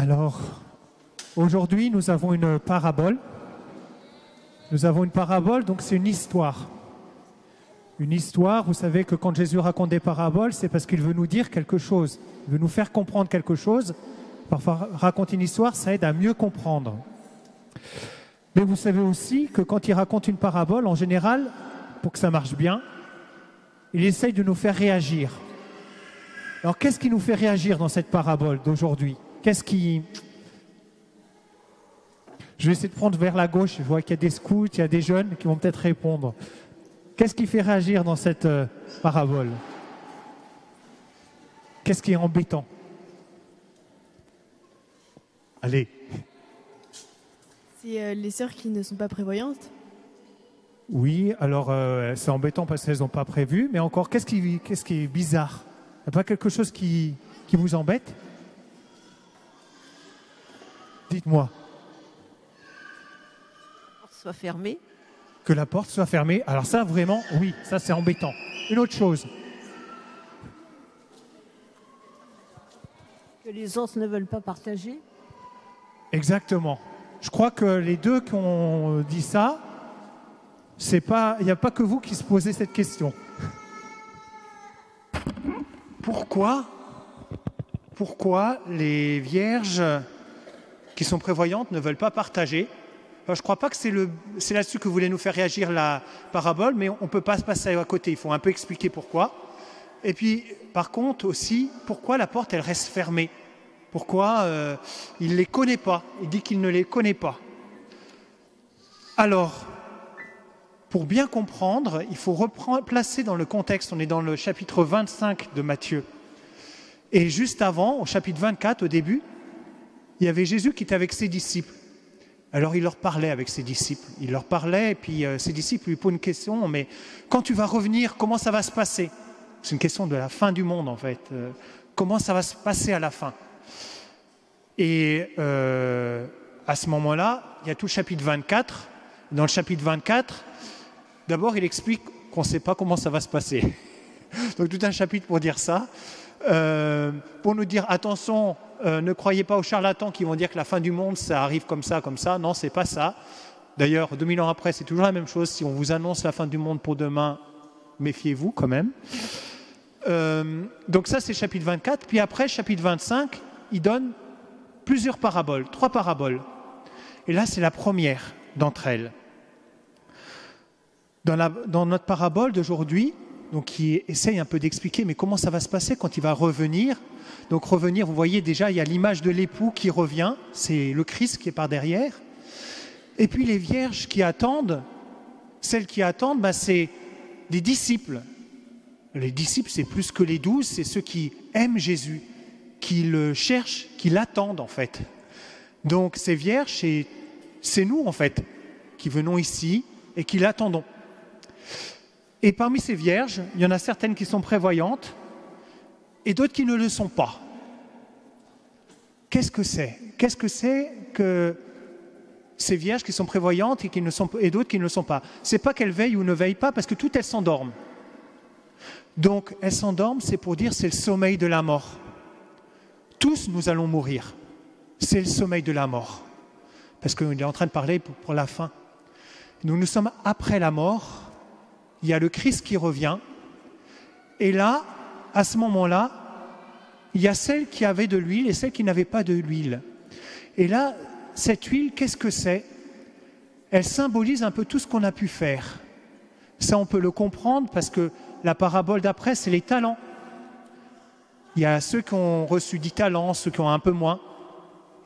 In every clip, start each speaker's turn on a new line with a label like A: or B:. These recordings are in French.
A: Alors, aujourd'hui, nous avons une parabole. Nous avons une parabole, donc c'est une histoire. Une histoire, vous savez que quand Jésus raconte des paraboles, c'est parce qu'il veut nous dire quelque chose. Il veut nous faire comprendre quelque chose. Parfois, raconter une histoire, ça aide à mieux comprendre. Mais vous savez aussi que quand il raconte une parabole, en général, pour que ça marche bien, il essaye de nous faire réagir. Alors, qu'est-ce qui nous fait réagir dans cette parabole d'aujourd'hui ? Qu'est-ce qui... Je vais essayer de prendre vers la gauche. Je vois qu'il y a des scouts, il y a des jeunes qui vont peut-être répondre. Qu'est-ce qui fait réagir dans cette parabole ? Qu'est-ce qui est embêtant ? Allez.
B: C'est les sœurs qui ne sont pas prévoyantes.
A: Oui, alors c'est embêtant parce qu'elles n'ont pas prévu. Mais encore, qu'est-ce qui est bizarre ? Il n'y a pas quelque chose qui vous embête ? Dites-moi.
C: Soit fermée.
A: Que la porte soit fermée. Alors ça, vraiment, oui, ça c'est embêtant. Une autre chose.
C: Que les autres ne veulent pas partager.
A: Exactement. Je crois que les deux qui ont dit ça, il n'y a pas que vous qui se posez cette question. Pourquoi les vierges qui sont prévoyantes ne veulent pas partager ? Alors, je ne crois pas que c'est là-dessus que voulait nous faire réagir la parabole, mais on ne peut pas se passer à côté. Il faut un peu expliquer pourquoi. Et puis, par contre, aussi, pourquoi la porte, elle reste fermée ? Pourquoi il ne les connaît pas ? Il dit qu'il ne les connaît pas. Alors, pour bien comprendre, il faut placer dans le contexte. On est dans le chapitre 25 de Matthieu. Et juste avant, au chapitre 24, au début, il y avait Jésus qui était avec ses disciples. Alors il leur parlait avec ses disciples. Il leur parlait et puis ses disciples lui posent une question. Mais quand tu vas revenir, comment ça va se passer ? C'est une question de la fin du monde en fait. Comment ça va se passer à la fin ? Et à ce moment-là, il y a tout le chapitre 24. Dans le chapitre 24, d'abord il explique qu'on ne sait pas comment ça va se passer. Donc tout un chapitre pour dire ça. Pour nous dire attention, ne croyez pas aux charlatans qui vont dire que la fin du monde ça arrive comme ça. Non, c'est pas ça. D'ailleurs, 2000 ans après, c'est toujours la même chose. Si on vous annonce la fin du monde pour demain, méfiez-vous quand même. Donc ça, c'est chapitre 24. Puis après, chapitre 25, il donne plusieurs paraboles, 3 paraboles. Et là, c'est la première d'entre elles. Dans notre parabole d'aujourd'hui, donc qui essaye un peu d'expliquer, mais comment ça va se passer quand il va revenir. Donc revenir, vous voyez déjà, il y a l'image de l'époux qui revient, c'est le Christ qui est par derrière. Et puis les vierges qui attendent, celles qui attendent, c'est des disciples. Les disciples, c'est plus que les 12, c'est ceux qui aiment Jésus, qui le cherchent, qui l'attendent en fait. Donc ces vierges, c'est nous en fait, qui venons ici et qui l'attendons. Et parmi ces vierges, il y en a certaines qui sont prévoyantes et d'autres qui ne le sont pas. Qu'est-ce que c'est ? Qu'est-ce que c'est que ces vierges qui sont prévoyantes et d'autres qui ne le sont pas ? C'est pas qu'elles veillent ou ne veillent pas, parce que toutes elles s'endorment. Donc elles s'endorment, c'est pour dire c'est le sommeil de la mort. Tous nous allons mourir. C'est le sommeil de la mort. Parce qu'il est en train de parler pour la fin. Nous sommes après la mort. Il y a le Christ qui revient. Et là, à ce moment-là, il y a celles qui avaient de l'huile et celles qui n'avaient pas de l'huile. Et là, cette huile, qu'est-ce que c'est ? Elle symbolise un peu tout ce qu'on a pu faire. Ça, on peut le comprendre parce que la parabole d'après, c'est les talents. Il y a ceux qui ont reçu 10 talents, ceux qui ont un peu moins.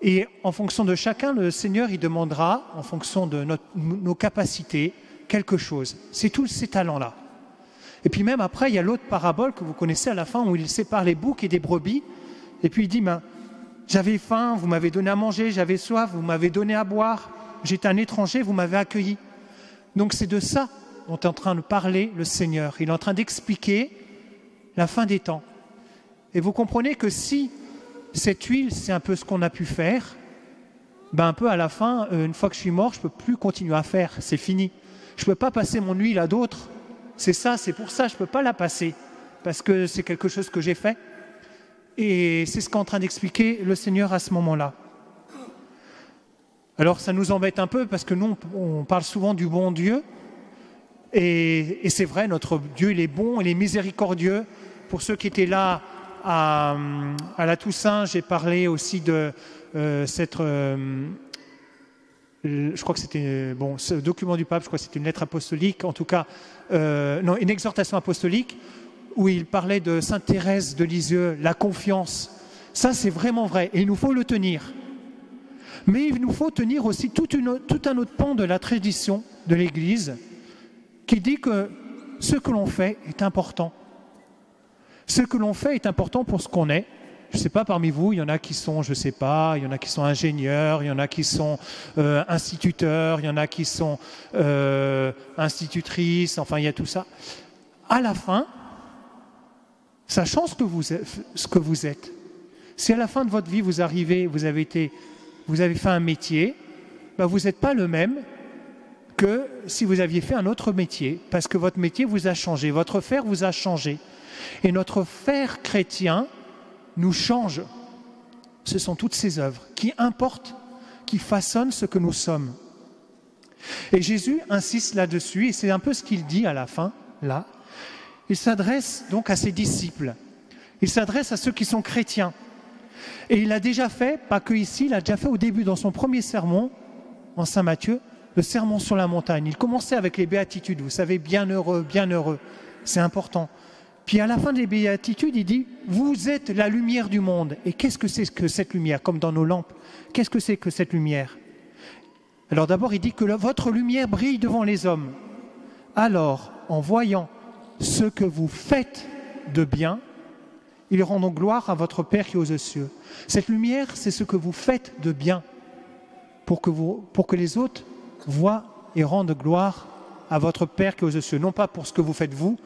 A: Et en fonction de chacun, le Seigneur, il demandera, en fonction de nos capacités, quelque chose. C'est tous ces talents-là. Et puis même après, il y a l'autre parabole que vous connaissez à la fin où il sépare les boucs et des brebis. Et puis il dit, j'avais faim, vous m'avez donné à manger, j'avais soif, vous m'avez donné à boire, j'étais un étranger, vous m'avez accueilli. Donc c'est de ça dont est en train de parler le Seigneur. Il est en train d'expliquer la fin des temps. Et vous comprenez que si cette huile, c'est un peu ce qu'on a pu faire, un peu à la fin, une fois que je suis mort, je ne peux plus continuer à faire, c'est fini. Je ne peux pas passer mon huile à d'autres. C'est ça, c'est pour ça, je ne peux pas la passer, parce que c'est quelque chose que j'ai fait. Et c'est ce qu'est en train d'expliquer le Seigneur à ce moment-là. Alors ça nous embête un peu parce que nous, on parle souvent du bon Dieu. Et c'est vrai, notre Dieu, il est bon, il est miséricordieux. Pour ceux qui étaient là à la Toussaint, j'ai parlé aussi de cette... je crois que c'était... Bon, ce document du pape, je crois que c'était une lettre apostolique, en tout cas, non, une exhortation apostolique, où il parlait de Sainte Thérèse de Lisieux, la confiance. Ça, c'est vraiment vrai, et il nous faut le tenir. Mais il nous faut tenir aussi tout un autre pan de la tradition de l'Église, qui dit que ce que l'on fait est important. Ce que l'on fait est important pour ce qu'on est. Je ne sais pas, parmi vous, il y en a qui sont, je ne sais pas, il y en a qui sont ingénieurs, il y en a qui sont instituteurs, il y en a qui sont institutrices, enfin, il y a tout ça. À la fin, sachant ce que vous êtes, si à la fin de votre vie, vous arrivez, vous avez fait un métier, ben vous n'êtes pas le même que si vous aviez fait un autre métier, parce que votre métier vous a changé, votre faire vous a changé. Et notre faire chrétien nous change. Ce sont toutes ces œuvres qui importent, qui façonnent ce que nous sommes. Et Jésus insiste là-dessus, et c'est un peu ce qu'il dit à la fin, là. Il s'adresse donc à ses disciples. Il s'adresse à ceux qui sont chrétiens. Et il a déjà fait, pas que ici, il a déjà fait au début, dans son premier sermon, en Saint Matthieu, le sermon sur la montagne. Il commençait avec les béatitudes, vous savez, bienheureux, c'est important. Puis à la fin des béatitudes, il dit « Vous êtes la lumière du monde ». Et qu'est-ce que c'est que cette lumière? Comme dans nos lampes, qu'est-ce que c'est que cette lumière? Alors d'abord, il dit que votre lumière brille devant les hommes. Alors, en voyant ce que vous faites de bien, ils rendront gloire à votre Père qui est aux cieux. Cette lumière, c'est ce que vous faites de bien pour que les autres voient et rendent gloire à votre Père qui est aux cieux. Non pas pour ce que vous faites vous,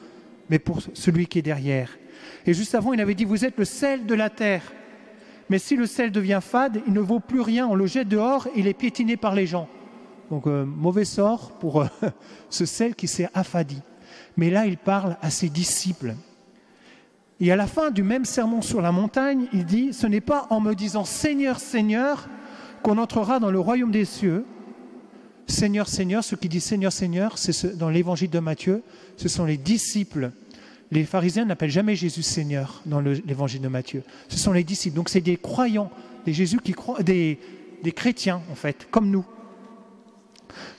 A: mais pour celui qui est derrière. Et juste avant, il avait dit, vous êtes le sel de la terre. Mais si le sel devient fade, il ne vaut plus rien, on le jette dehors, il est piétiné par les gens. Donc, mauvais sort pour ce sel qui s'est affadi. Mais là, il parle à ses disciples. Et à la fin du même sermon sur la montagne, il dit, ce n'est pas en me disant « Seigneur, Seigneur » qu'on entrera dans le royaume des cieux. Seigneur, Seigneur, ceux qui disent Seigneur, Seigneur, c'est dans l'évangile de Matthieu, ce sont les disciples. Les pharisiens n'appellent jamais Jésus Seigneur dans l'évangile de Matthieu. Ce sont les disciples. Donc c'est des croyants, des Jésus qui croient, des chrétiens en fait, comme nous.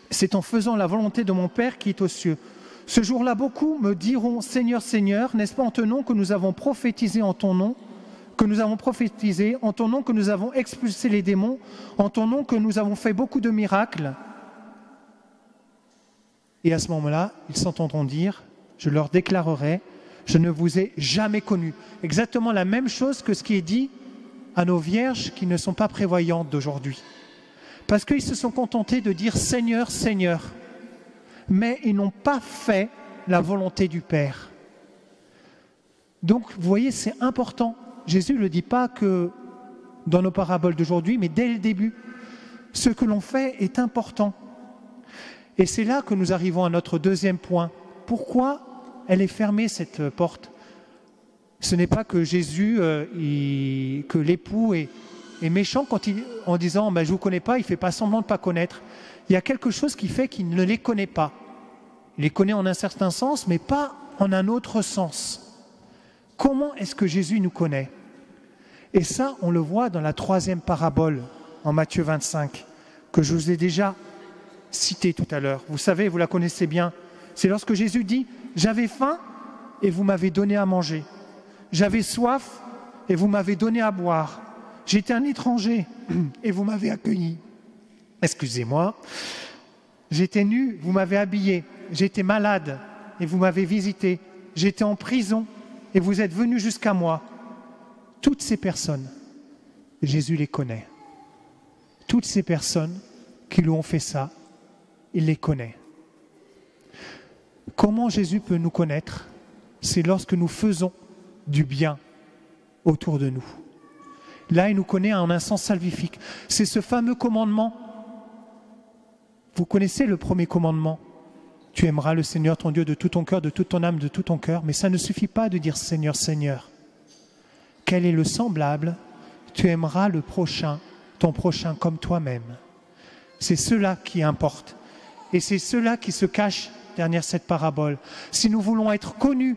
A: C'est en faisant la volonté de mon Père qui est aux cieux. Ce jour-là, beaucoup me diront Seigneur, Seigneur, n'est-ce pas en ton nom que nous avons prophétisé en ton nom, que nous avons prophétisé en ton nom, que nous avons expulsé les démons, en ton nom que nous avons fait beaucoup de miracles. Et à ce moment-là, ils s'entendront dire, je leur déclarerai, je ne vous ai jamais connus. Exactement la même chose que ce qui est dit à nos vierges qui ne sont pas prévoyantes d'aujourd'hui. Parce qu'ils se sont contentés de dire Seigneur, Seigneur. Mais ils n'ont pas fait la volonté du Père. Donc, vous voyez, c'est important. Jésus ne le dit pas que dans nos paraboles d'aujourd'hui, mais dès le début. Ce que l'on fait est important. Et c'est là que nous arrivons à notre deuxième point. Pourquoi elle est fermée, cette porte? Ce n'est pas que Jésus, que l'époux est méchant en disant « je ne vous connais pas », il ne fait pas semblant de ne pas connaître. Il y a quelque chose qui fait qu'il ne les connaît pas. Il les connaît en un certain sens, mais pas en un autre sens. Comment est-ce que Jésus nous connaît? Et ça, on le voit dans la troisième parabole, en Matthieu 25, que je vous ai déjà citée tout à l'heure. Vous savez, vous la connaissez bien. C'est lorsque Jésus dit « J'avais faim et vous m'avez donné à manger. J'avais soif et vous m'avez donné à boire. J'étais un étranger et vous m'avez accueilli. Excusez-moi. J'étais nu, vous m'avez habillé. J'étais malade et vous m'avez visité. J'étais en prison et vous êtes venus jusqu'à moi. » Toutes ces personnes, Jésus les connaît. Toutes ces personnes qui lui ont fait ça, il les connaît. Comment Jésus peut nous connaître? C'est lorsque nous faisons du bien autour de nous. Là, il nous connaît en un sens salvifique. C'est ce fameux commandement. Vous connaissez le premier commandement. Tu aimeras le Seigneur ton Dieu de tout ton cœur, de toute ton âme, de tout ton cœur. Mais ça ne suffit pas de dire Seigneur, Seigneur. Quel est le semblable? Tu aimeras le prochain, ton prochain comme toi-même. C'est cela qui importe. Et c'est cela qui se cache derrière cette parabole. Si nous voulons être connus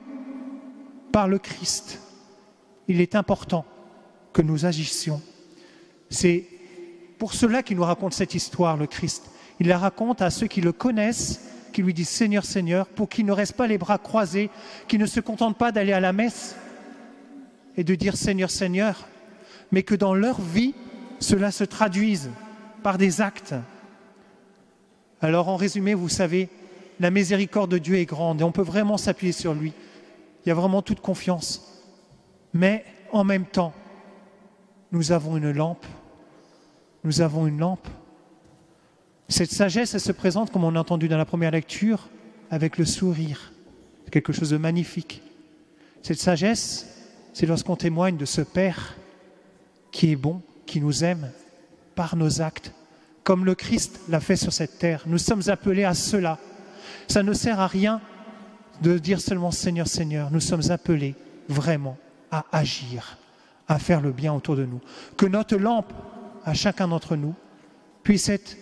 A: par le Christ, il est important que nous agissions. C'est pour cela qu'il nous raconte cette histoire, le Christ. Il la raconte à ceux qui le connaissent, qui lui disent « Seigneur, Seigneur », pour qu'ils ne restent pas les bras croisés, qu'ils ne se contentent pas d'aller à la messe et de dire « Seigneur, Seigneur », mais que dans leur vie, cela se traduise par des actes. Alors en résumé, vous savez, la miséricorde de Dieu est grande et on peut vraiment s'appuyer sur lui. Il y a vraiment toute confiance. Mais en même temps, nous avons une lampe. Nous avons une lampe. Cette sagesse, elle se présente, comme on a entendu dans la première lecture, avec le sourire. C'est quelque chose de magnifique. Cette sagesse, c'est lorsqu'on témoigne de ce Père qui est bon, qui nous aime par nos actes, comme le Christ l'a fait sur cette terre. Nous sommes appelés à cela. Ça ne sert à rien de dire seulement « Seigneur, Seigneur ». Nous sommes appelés vraiment à agir, à faire le bien autour de nous. Que notre lampe, à chacun d'entre nous, puisse être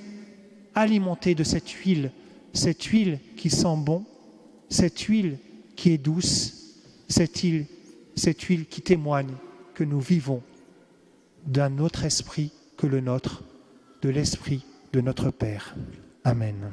A: alimentée de cette huile qui sent bon, cette huile qui est douce, cette huile qui témoigne que nous vivons d'un autre esprit que le nôtre, de l'esprit de notre Père. Amen.